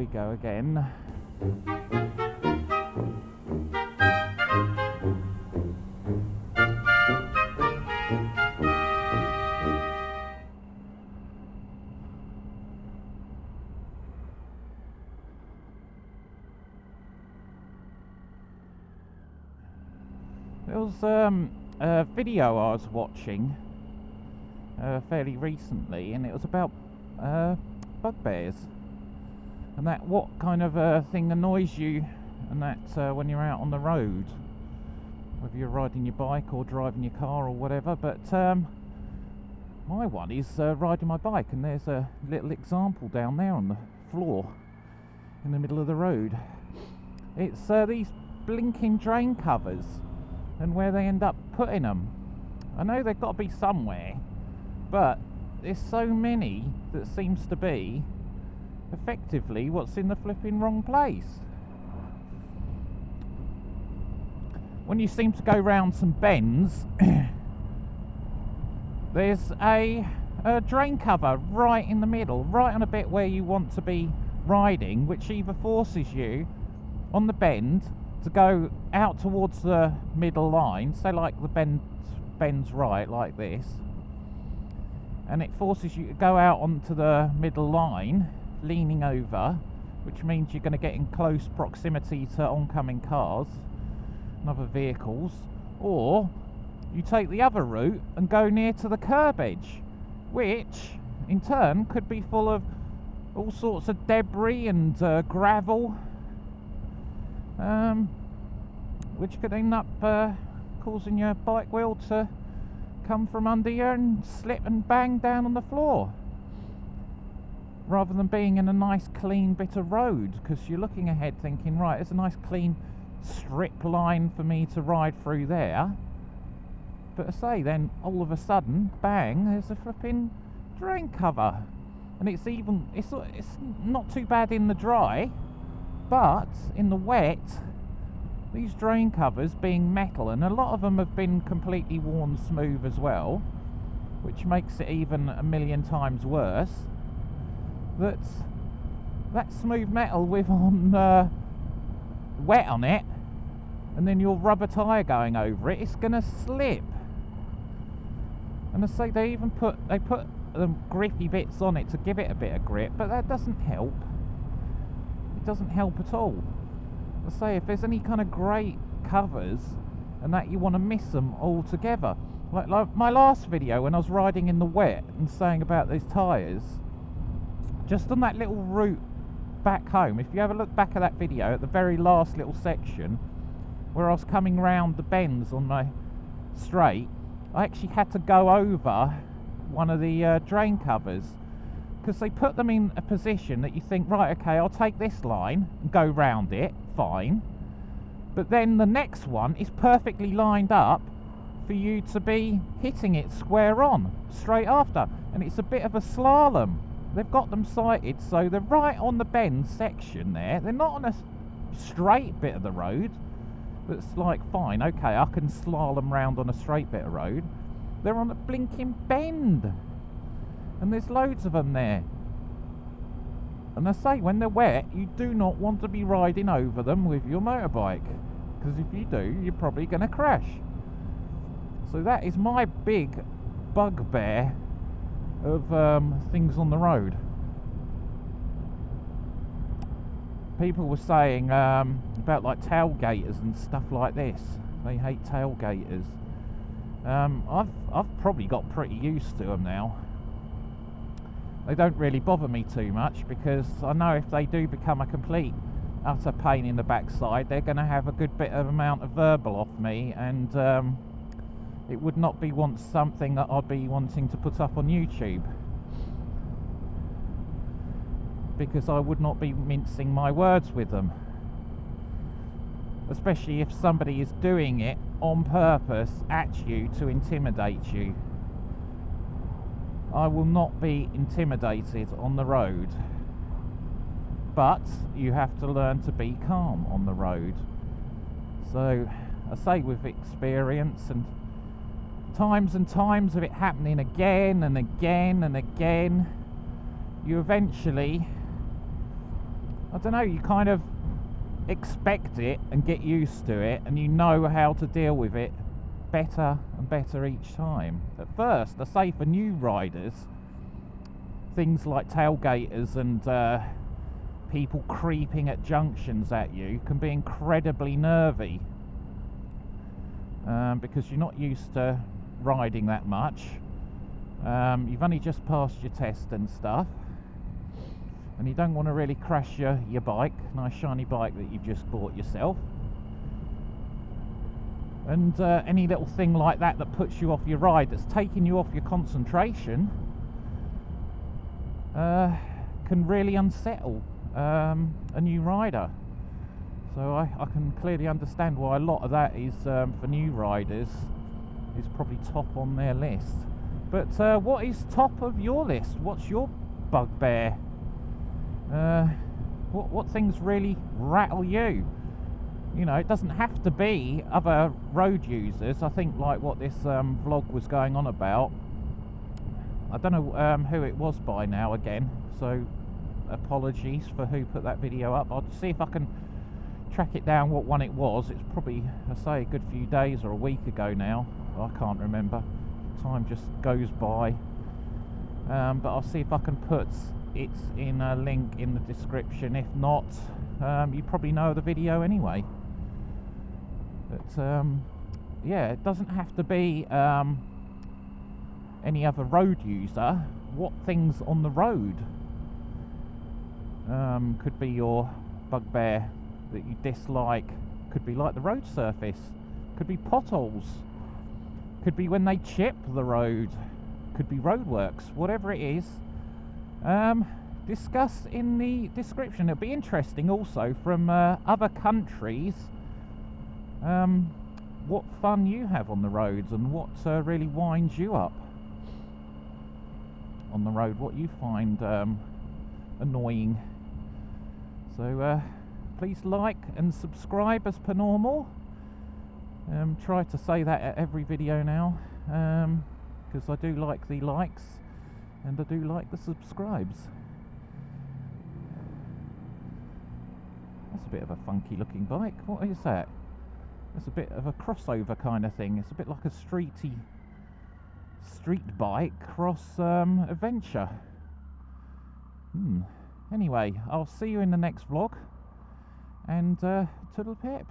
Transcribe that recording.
we go again. There was a video I was watching fairly recently, and it was about bugbears, and that what kind of thing annoys you, and that when you're out on the road, whether you're riding your bike or driving your car or whatever. But my one is riding my bike, and there's a little example down there on the floor in the middle of the road. It's these blinking drain covers, and where they end up putting them. I know they've got to be somewhere, but there's so many that seems to be effectively what's in the flipping wrong place. When you seem to go round some bends, there's a drain cover right in the middle, right on a bit where you want to be riding, which either forces you on the bend to go out towards the middle line, say like the bend's right like this, and it forces you to go out onto the middle line leaning over, which means you're going to get in close proximity to oncoming cars and other vehicles. Or you take the other route and go near to the curb edge, which in turn could be full of all sorts of debris and gravel, which could end up causing your bike wheel to come from under you and slip and bang down on the floor, rather than being in a nice clean bit of road, because you're looking ahead thinking, right, there's a nice clean strip line for me to ride through there. But I say, then all of a sudden, bang, there's a flipping drain cover, and it's not too bad in the dry, but in the wet, these drain covers being metal, and a lot of them have been completely worn smooth as well, which makes it even a million times worse. That smooth metal with wet on it, and then your rubber tyre going over it, it's gonna slip. And I say they put the grippy bits on it to give it a bit of grip, but that doesn't help. It doesn't help at all. I say, if there's any kind of great covers and that, you want to miss them altogether. Like my last video when I was riding in the wet and saying about these tyres, just on that little route back home, if you have a look back at that video, at the very last little section where I was coming round the bends on my straight, I actually had to go over one of the drain covers, because they put them in a position that you think, right, okay, I'll take this line and go round it, fine, but then the next one is perfectly lined up for you to be hitting it square on straight after, and it's a bit of a slalom. They've got them sighted so they're right on the bend section there. They're not on a straight bit of the road that's like, fine, okay, I can slalom round on a straight bit of road. They're on a blinking bend, and there's loads of them there. And I say, when they're wet, you do not want to be riding over them with your motorbike, because if you do, you're probably going to crash. So that is my big bugbear of things on the road. People were saying about like tailgaters and stuff like this. They hate tailgaters. I've probably got pretty used to them now. They don't really bother me too much, because I know if they do become a complete utter pain in the backside, they're going to have a good bit of amount of verbal off me, and it would not be something that I'd be wanting to put up on YouTube, because I would not be mincing my words with them, especially if somebody is doing it on purpose at you to intimidate you. I will not be intimidated on the road, but you have to learn to be calm on the road. So I say, with experience and times of it happening again and again and again, you eventually I don't know, you kind of expect it and get used to it, and you know how to deal with it better and better each time. At first, I say for new riders, things like tailgaters and people creeping at junctions at you can be incredibly nervy, because you're not used to riding that much. You've only just passed your test and stuff, and you don't want to really crash your bike, nice shiny bike that you've just bought yourself. And any little thing like that that puts you off your ride, that's taking you off your concentration, can really unsettle a new rider. So I can clearly understand why a lot of that is, for new riders, is probably top on their list. But what is top of your list? What's your bugbear? What things really rattle you? You know, it doesn't have to be other road users. I think like what this vlog was going on about, I don't know who it was by now again, so apologies for who put that video up. I'll see if I can track it down what one it was. It's probably, I say, a good few days or a week ago now. I can't remember. Time just goes by. But I'll see if I can put it in a link in the description. If not, you probably know the video anyway. But yeah, it doesn't have to be any other road user. What things on the road could be your bugbear that you dislike? Could be like the road surface, could be potholes, could be when they chip the road, could be roadworks, whatever it is. Discuss in the description. It'll be interesting also from other countries what fun you have on the roads and what really winds you up on the road, what you find annoying. So please like and subscribe as per normal. Try to say that at every video now, because I do like the likes and I do like the subscribes. That's a bit of a funky looking bike. What is that? It's a bit of a crossover kind of thing. It's a bit like a street bike cross adventure. Anyway, I'll see you in the next vlog, and toodle pip.